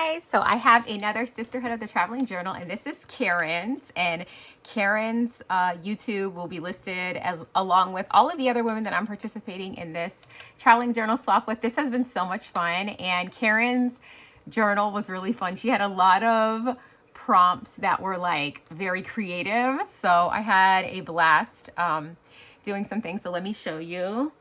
guys, so I have another Sisterhood of the Traveling Journal, and this is Karen's, and Karen's YouTube will be listed as along with all of the other women that I'm participating in this traveling journal swap with. This has been so much fun, and Karen's journal was really fun. She had a lot of prompts that were like very creative, so I had a blast doing some things. So let me show you.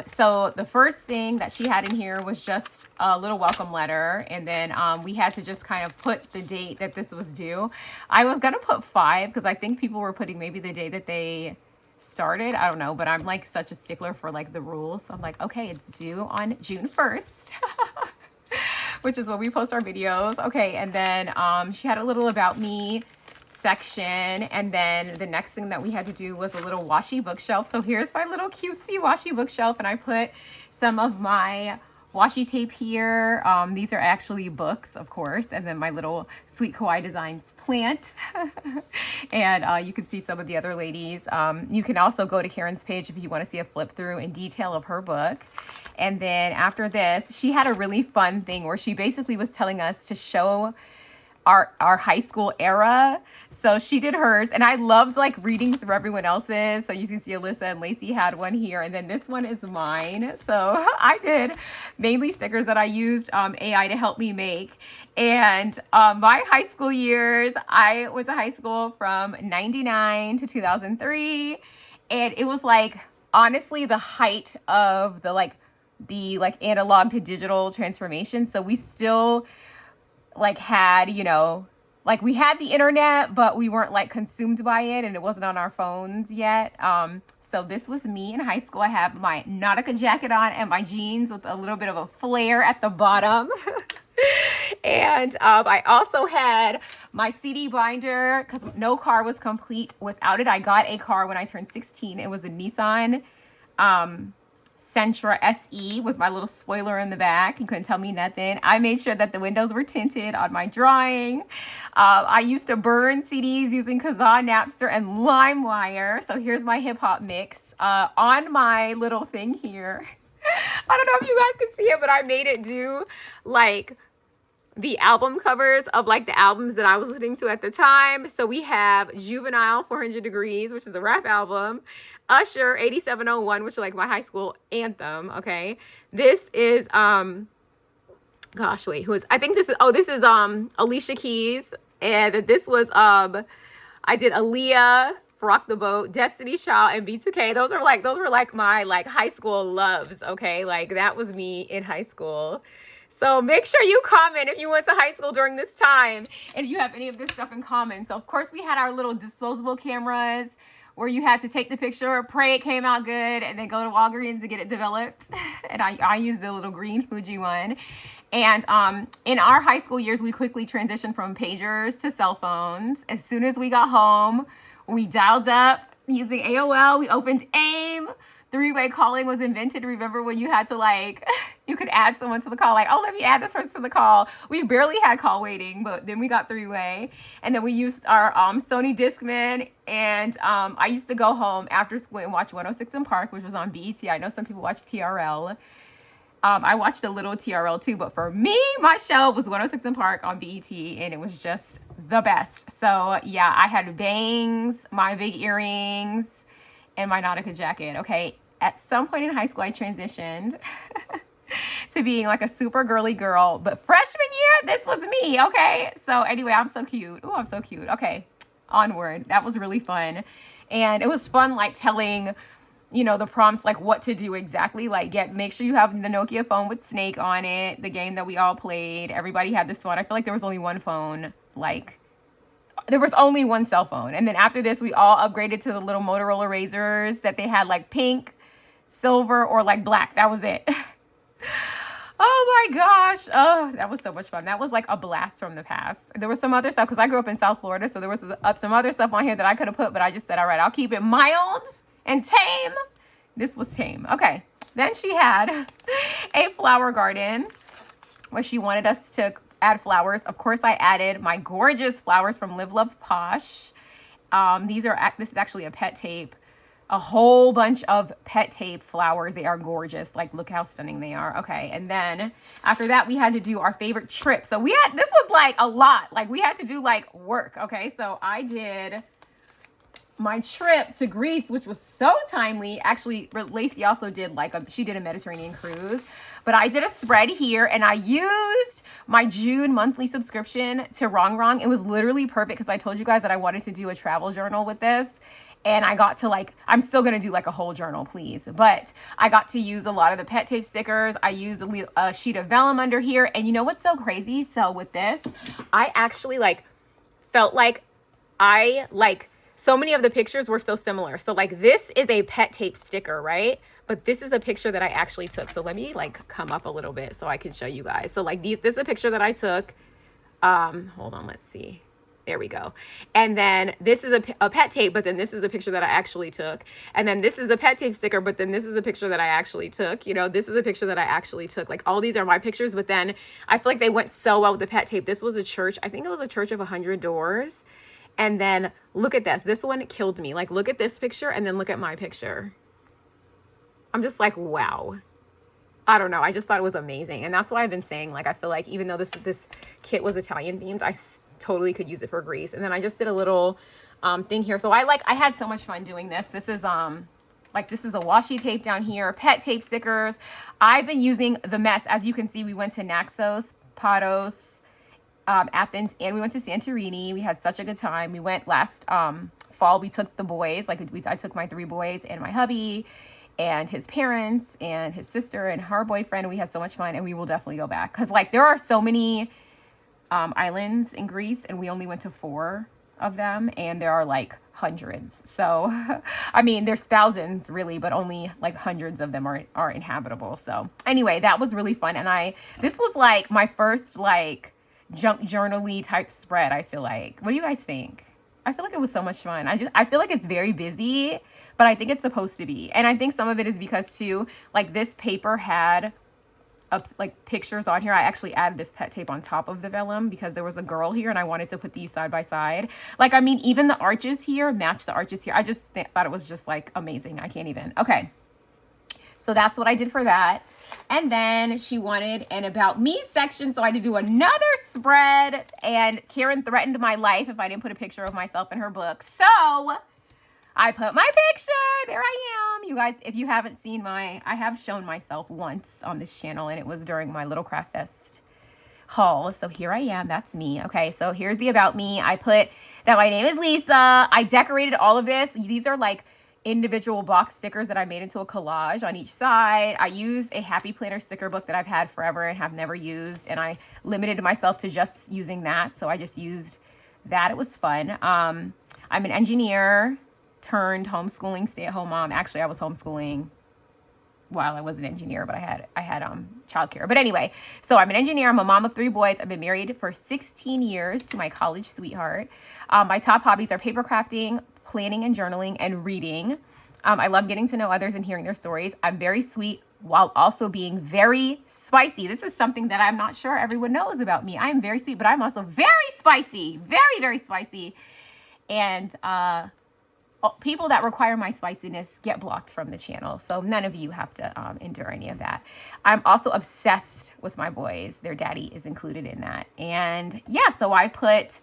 So the first thing that she had in here was just a little welcome letter. And then we had to just kind of put the date that this was due. I was going to put 5 because I think people were putting maybe the day that they started. I don't know, but I'm like such a stickler for like the rules. So I'm like, okay, it's due on June 1st, which is when we post our videos. Okay. And then she had a little about me section, and then the next thing that we had to do was a little washi bookshelf. So here's my little cutesy washi bookshelf, and I put some of my washi tape here. These are actually books, of course, and then my little Sweet Kawaii Designs plant. And you can see some of the other ladies. You can also go to Karen's page if you want to see a flip through in detail of her book. And then after this, she had a really fun thing where she basically was telling us to show our high school era. So she did hers, and I loved like reading through everyone else's. So you can see Alissa and Lacy had one here, and then this one is mine. So I did mainly stickers that I used AI to help me make. And my high school years, I went to high school from 99 to 2003, and it was like honestly the height of the analog to digital transformation. So we still like had, you know, like we had the internet, but we weren't like consumed by it, and it wasn't on our phones yet. So this was me in high school. I had my Nautica jacket on and my jeans with a little bit of a flare at the bottom. And I also had my CD binder because no car was complete without it. I got a car when I turned 16. It was a Nissan Sentra SE with my little spoiler in the back. You couldn't tell me nothing. I made sure that the windows were tinted on my drawing. I used to burn CDs using Kazaa, Napster, and LimeWire. So here's my hip hop mix on my little thing here. I don't know if you guys can see it, but I made it do like the album covers of like the albums that I was listening to at the time. So we have Juvenile 400 Degrees, which is a rap album. Usher 8701, which is like my high school anthem. Okay. This is gosh, wait, who is, I think this is, oh, this is Alicia Keys. And this was I did Aaliyah, Rock the Boat, Destiny Child, and B2K. Those were like my like high school loves. Okay. Like that was me in high school. So make sure you comment if you went to high school during this time and you have any of this stuff in common. So of course we had our little disposable cameras where you had to take the picture, pray it came out good, and then go to Walgreens to get it developed. And I used the little green Fuji one. And in our high school years, we quickly transitioned from pagers to cell phones. As soon as we got home, we dialed up using AOL. We opened AIM. Three-way calling was invented. Remember when you had to like, you could add someone to the call, like, oh, let me add this person to the call. We barely had call waiting, but then we got three-way. And then we used our Sony Discman. And I used to go home after school and watch 106 in Park, which was on BET. I know some people watch TRL. I watched a little TRL too, but for me, my show was 106 in Park on BET, and it was just the best. So yeah, I had bangs, my big earrings, and my Nautica jacket. Okay. At some point in high school, I transitioned to being like a super girly girl, but freshman year, this was me. Okay. So anyway, I'm so cute. Oh, I'm so cute. Okay. Onward. That was really fun. And it was fun, like telling, you know, the prompts, like what to do exactly. Like make sure you have the Nokia phone with Snake on it. The game that we all played. Everybody had this one. I feel like there was only one phone, like there was only one cell phone. And then after this, we all upgraded to the little Motorola Razors that they had like pink, silver, or like black. That was it. Oh my gosh. Oh, that was so much fun. That was like a blast from the past. There was some other stuff because I grew up in South Florida. So there was some other stuff on here that I could have put, but I just said, all right, I'll keep it mild and tame. This was tame. Okay. Then she had a flower garden where she wanted us to add flowers. Of course, I added my gorgeous flowers from Live Love Posh. This is actually a pet tape a whole bunch of pet tape flowers. They are gorgeous. Like, look how stunning they are. Okay, and then after that, we had to do our favorite trip. So this was like a lot. Like, we had to do like work. Okay, so I did my trip to Greece, which was so timely. Actually, Lacy also did she did a Mediterranean cruise, but I did a spread here and I used my June monthly subscription to RongRong. It was literally perfect because I told you guys that I wanted to do a travel journal with this. And I got to I'm still going to do like a whole journal, please. But I got to use a lot of the pet tape stickers. I used a sheet of vellum under here. And you know what's so crazy? So with this, I actually felt like so many of the pictures were so similar. So this is a pet tape sticker, right? But this is a picture that I actually took. So let me come up a little bit so I can show you guys. So this is a picture that I took. Hold on, let's see. There we go. And then this is a pet tape, but then this is a picture that I actually took. And then this is a pet tape sticker, but then this is a picture that I actually took. You know, this is a picture that I actually took. All these are my pictures, but then I feel like they went so well with the pet tape. This was a church. I think it was a church of 100 doors. And then look at this. This one killed me. Look at this picture and then look at my picture. I'm just like, wow. I don't know. I just thought it was amazing. And that's why I've been saying, I feel like even though this kit was Italian themed, I totally could use it for Greece. And then I just did a little thing here. So I had so much fun doing this. This is this is a washi tape down here, pet tape stickers. I've been using the mess. As you can see, we went to Naxos, Paros, Athens, and we went to Santorini. We had such a good time. We went last fall. We took the boys, I took my 3 boys and my hubby and his parents and his sister and her boyfriend. And we had so much fun, and we will definitely go back. Cause there are so many islands in Greece, and we only went to 4 of them, and there are hundreds. So, I mean, there's thousands really, but only hundreds of them are inhabitable. So anyway, that was really fun. And this was my first junk journal-y type spread, I feel like. What do you guys think? I feel like it was so much fun. I feel like it's very busy, but I think it's supposed to be. And I think some of it is because too, this paper had pictures on here. I actually added this pet tape on top of the vellum because there was a girl here and I wanted to put these side by side. I mean, even the arches here match the arches here. I just thought it was just amazing. I can't even. Okay. So that's what I did for that. And then she wanted an about me section. So I had to do another spread, and Caron threatened my life if I didn't put a picture of myself in her book. So I put my picture. There I am. You guys, if you haven't seen I have shown myself once on this channel, and it was during my Little Craft Fest haul. So here I am. That's me. Okay. So here's the about me. I put that my name is Lisa. I decorated all of this. These are individual box stickers that I made into a collage on each side. I used a Happy Planner sticker book that I've had forever and have never used, and I limited myself to just using that. So I just used that. It was fun. I'm an engineer turned homeschooling stay-at-home mom. Actually, I was homeschooling while I was an engineer, but I had childcare. But anyway, so I'm an engineer. I'm a mom of 3 boys. I've been married for 16 years to my college sweetheart. My top hobbies are paper crafting, planning and journaling, and reading. I love getting to know others and hearing their stories. I'm very sweet while also being very spicy. This is something that I'm not sure everyone knows about me. I am very sweet, but I'm also very spicy, very, very spicy. And people that require my spiciness get blocked from the channel. So none of you have to endure any of that. I'm also obsessed with my boys. Their daddy is included in that. And yeah, so I put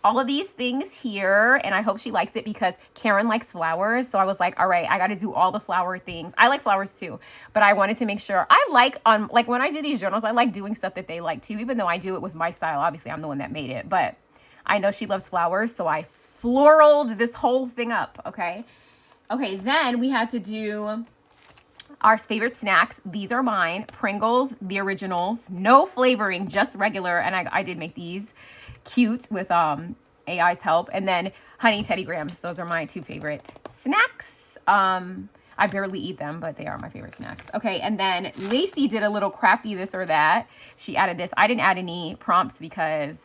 all of these things here, and I hope she likes it because Caron likes flowers. So I was like, all right, I got to do all the flower things. I like flowers too, but I wanted to make sure when I do these journals, I like doing stuff that they like too, even though I do it with my style. Obviously, I'm the one that made it, but I know she loves flowers. So I floraled this whole thing up. Okay. Then we had to do our favorite snacks. These are mine. Pringles, the originals, no flavoring, just regular. And I did make these cute with AI's help. And then honey Teddy Grahams. Those are my 2 favorite snacks. I barely eat them, but they are my favorite snacks. Okay, and then Lacy did a little crafty this or that. She added this. I didn't add any prompts because,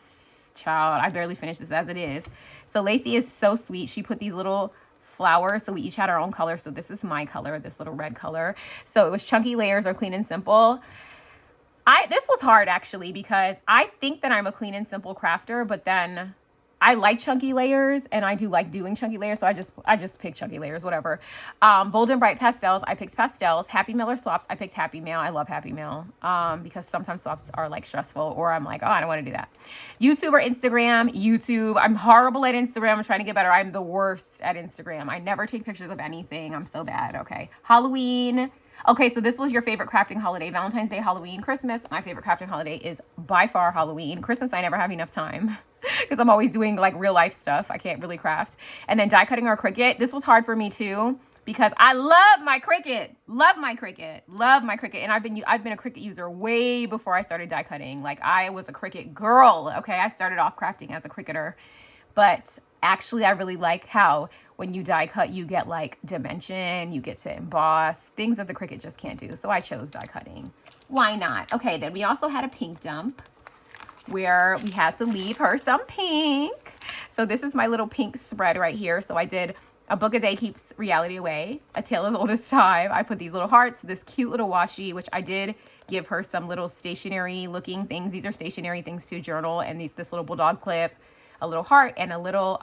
child, I barely finished this as it is. So Lacy is so sweet. She put these little flowers. So we each had our own color. So this is my color, this little red color. So it was chunky layers or clean and simple. This was hard actually because I think that I'm a clean and simple crafter, but then I like chunky layers, and I do like doing chunky layers, so I just pick chunky layers, whatever. Bold and bright pastels, I picked pastels. Happy Mail or swaps, I picked Happy Mail. I love Happy Mail because sometimes swaps are like stressful, or I'm like, oh, I don't want to do that. YouTube or Instagram? YouTube. I'm horrible at Instagram. I'm trying to get better. I'm the worst at Instagram. I never take pictures of anything. I'm so bad. Okay. Halloween. Okay, so this was your favorite crafting holiday. Valentine's Day, Halloween, Christmas. My favorite crafting holiday is by far Halloween. Christmas, I never have enough time because I'm always doing like real life stuff. I can't really craft. And then die cutting or Cricut. This was hard for me too because I love my Cricut. Love my Cricut. Love my Cricut. And I've been a Cricut user way before I started die cutting. Like I was a Cricut girl. Okay, I started off crafting as a Cricketer. But actually, I really like how when you die cut, you get like dimension, you get to emboss, things that the Cricut just can't do. So I chose die cutting. Why not? Okay, then we also had a pink dump where we had to leave her some pink. So this is my little pink spread right here. So I did a book a day keeps reality away, a tale as old as time. I put these little hearts, this cute little washi, which I did give her some little stationary looking things. These are stationary things to journal, and this little bulldog clip, a little heart, and a little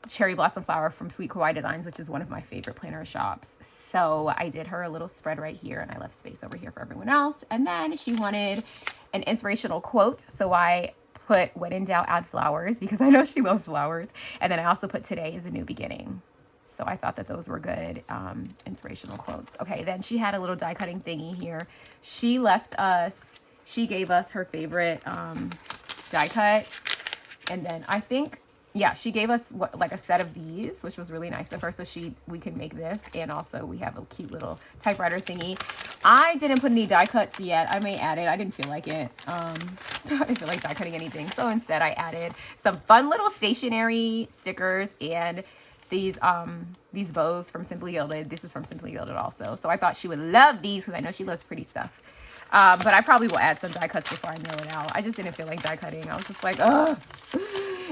cherry blossom flower from Sweet Kawaii Designs, which is one of my favorite planner shops. So I did her a little spread right here, and I left space over here for everyone else. And then she wanted an inspirational quote, so I put when in doubt add flowers because I know she loves flowers. And then I also put today is a new beginning. So I thought that those were good inspirational quotes. Okay, then she had a little die cutting thingy here. She gave us her favorite die cut. And then I think, yeah, she gave us like a set of these, which was really nice of her. So we can make this. And also we have a cute little typewriter thingy. I didn't put any die cuts yet. I may add it. I didn't feel like it. I didn't feel like die cutting anything. So instead I added some fun little stationery stickers and these bows from Simply Gilded. This is from Simply Gilded also. So I thought she would love these because I know she loves pretty stuff. But I probably will add some die cuts before I mail it out. I just didn't feel like die cutting. I was just like, ugh.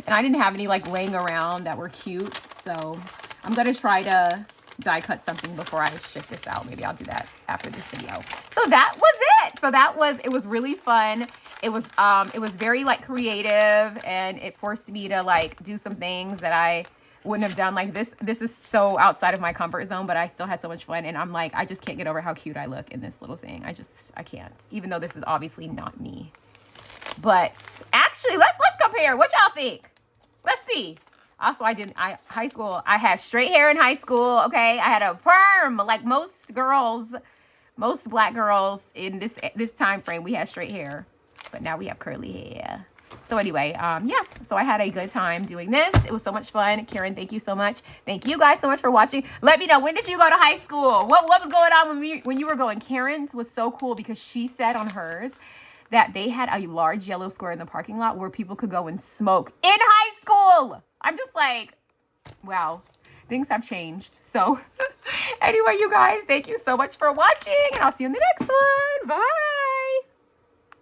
And I didn't have any like laying around that were cute. So I'm going to try to die cut something before I ship this out. Maybe I'll do that after this video. So that was it. So it was really fun. It was very like creative, and it forced me to like do some things that I wouldn't have done. Like this is so outside of my comfort zone, but I still had so much fun. And I'm like, I just can't get over how cute I look in this little thing. I can't, even though this is obviously not me. But actually, let's compare. What y'all think? Let's see. Also, high school, I had straight hair in high school. Okay. I had a perm, like most black girls in this time frame, we had straight hair, but now we have curly hair. So anyway, yeah, so I had a good time doing this. It was so much fun. Karen, thank you so much. Thank you guys so much for watching. Let me know, when did you go to high school? What was going on when you were going? Karen's was so cool because she said on hers that they had a large yellow square in the parking lot where people could go and smoke in high school. I'm just like, wow, things have changed. So anyway, you guys, thank you so much for watching, and I'll see you in the next one. Bye.